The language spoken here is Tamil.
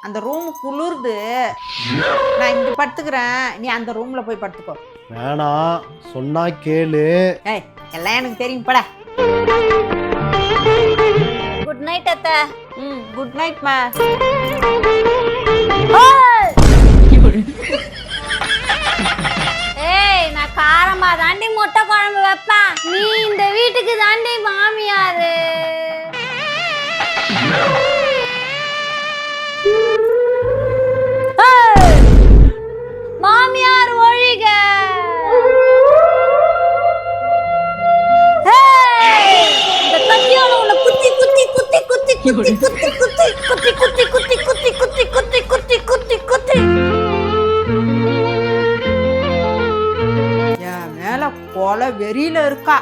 அந்த ரூம் குளிருது, நான் இங்க படுத்துக்கிறேன், நீ அந்த ரூம்ல போய் படுத்துக்கோ. வேணாம், சொன்னா கேளு. ஏய், எல்லாம் எனக்கு தெரியும், பட. குட் நைட் அத்தை. குட் நைட் மா. ஏய், நான் காரமா தாண்டி முட்டை குழம்பு வைப்பேன், நீ இந்த வீட்டுக்கு தாண்டி மாமியாரு. மாமியார் ஒழிக. இந்த கத்தியால உன்னை குத்தி குத்தி குத்தி குத்தி குத்தி குத்தி குத்தி குத்தி குத்தி குத்தி குத்தி குத்தி குத்தி குத்தி குத்தி குத்தி. என் மேல கொலை வெறியில இருக்கா.